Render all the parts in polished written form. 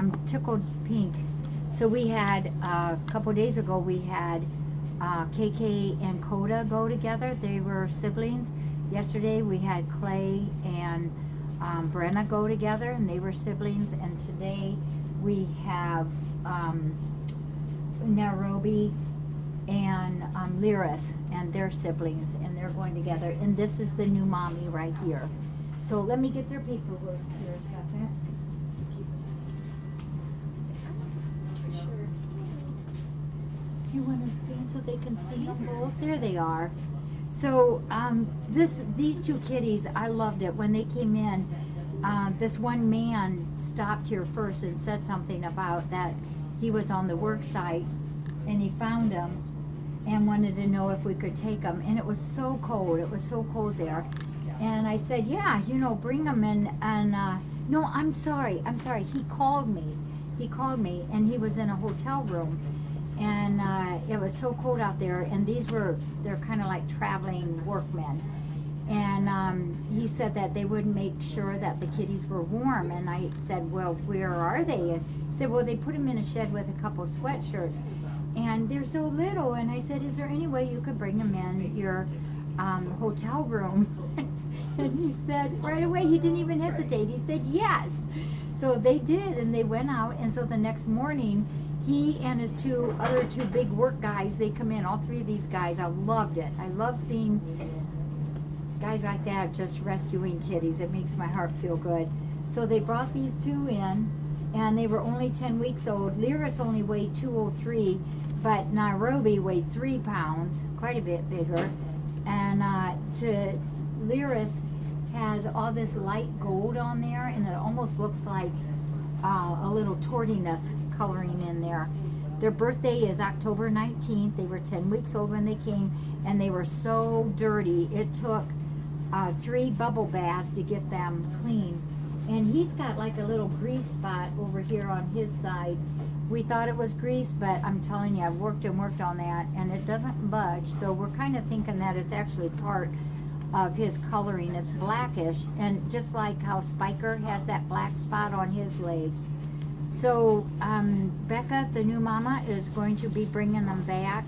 I'm tickled pink. So we had, a couple days ago, we had KK and Coda go together. They were siblings. Yesterday we had Clay and Brenna go together, and they were siblings. And today we have Nairobi and Liris, and their siblings, and they're going together. And this is the new mommy right here. So let me get their paperwork here a second. You want to stand so they can see them both? There they are. So these two kitties, I loved it. When they came in, this one man stopped here first and said something about that he was on the work site, and he found them and wanted to know if we could take them. And it was so cold. It was so cold there. And I said, yeah, you know, bring them in. And no, I'm sorry. He called me. And he was in a hotel room. And it was so cold out there, and they're kind of like traveling workmen. And he said that they would make sure that the kitties were warm. And I said, well, where are they? And he said, well, they put them in a shed with a couple sweatshirts, and they're so little. And I said, is there any way you could bring them in your hotel room? And he said, right away, he didn't even hesitate. He said, yes. So they did, and they went out. And so the next morning, he and his other two big work guys, they come in, all three of these guys. I loved it. I love seeing guys like that just rescuing kitties. It makes my heart feel good. So they brought these two in, and they were only 10 weeks old. Liris only weighed 203, but Nairobi weighed 3 pounds, quite a bit bigger. And Liris has all this light gold on there, and it almost looks like a little tordiness coloring in there. Their birthday is October 19th. They were 10 weeks old when they came, and they were so dirty. It took 3 bubble baths to get them clean. And he's got like a little grease spot over here on his side. We thought it was grease, but I'm telling you, I've worked and worked on that, and it doesn't budge. So we're kind of thinking that it's actually part of his coloring. It's blackish, and just like how Spiker has that black spot on his leg. So Becca, the new mama, is going to be bringing them back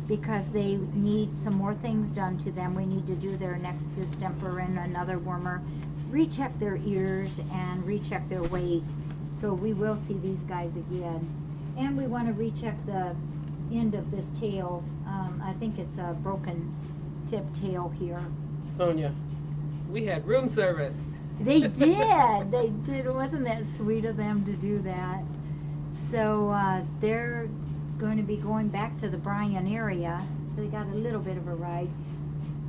because they need some more things done to them. We need to do their next distemper and another wormer, recheck their ears, and recheck their weight. So we will see these guys again. And we want to recheck the end of this tail. I think it's a broken tip tail here. Sonia, we had room service. They did. They did. Wasn't that sweet of them to do that? So they're going to be going back to the Bryan area. So they got a little bit of a ride.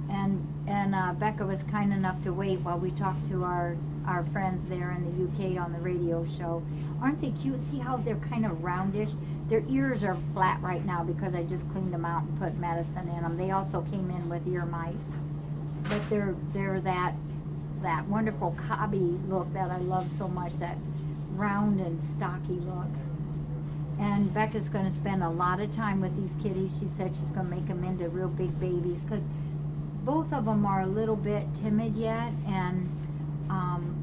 And Becca was kind enough to wait while we talked to our friends there in the UK on the radio show. Aren't they cute? See how they're kind of roundish? Their ears are flat right now because I just cleaned them out and put medicine in them. They also came in with ear mites. But they're that wonderful cobby look that I love so much, that round and stocky look. And Becca's going to spend a lot of time with these kitties. She said she's going to make them into real big babies because both of them are a little bit timid yet, and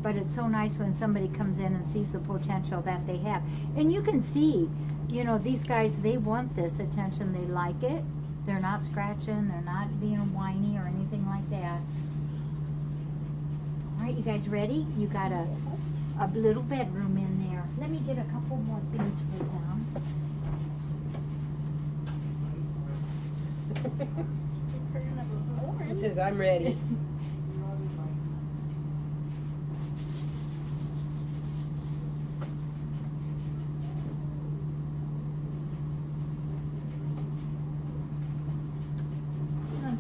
but it's so nice when somebody comes in and sees the potential that they have. And you can see, you know, these guys, they want this attention. They like it. They're not scratching. They're not being whiny or anything like that. All right, you guys ready? You got a little bedroom in there. Let me get a couple more things for them. She says, I'm ready.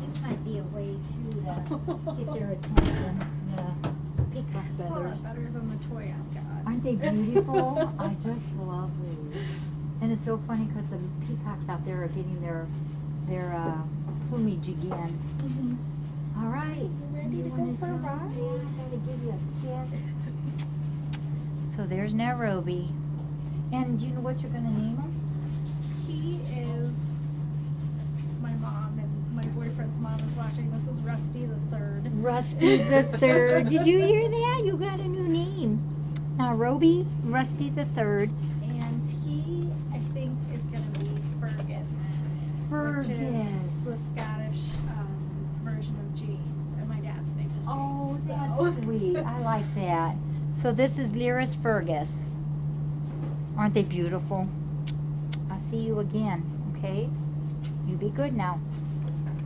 This might be a way to get their attention. The peacock feathers. It's better than the toy I've got. Aren't they beautiful? I just love these. And it's so funny because the peacocks out there are getting their plumage again. All right. You ready to go for a ride? I gotta give you a kiss. So there's Nairobi. And do you know what you're gonna name him? He is my mom, and my boyfriend's mom is watching. This is Rusty the Third. Rusty the Third. Did you hear that? You got a new name. Nairobi Rusty the Third. And he, I think, is going to be Fergus. Fergus. Which is the Scottish version of James. And my dad's name is James. Oh, so. that's sweet. I like that. So this is Liris Fergus. Aren't they beautiful? I'll see you again, okay? You be good now.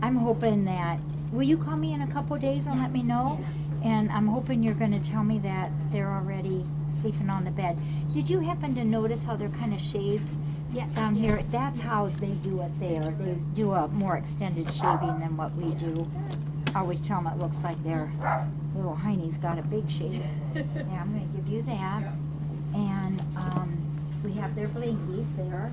I'm hoping that, will you call me in a couple days and let me know? And I'm hoping you're going to tell me that they're already sleeping on the bed. Did you happen to notice how they're kind of shaved down here? That's how they do it there. They do a more extended shaving than what we do. I always tell them it looks like their little hiney's got a big shave. Yeah, I'm going to give you that. And we have their blankies there.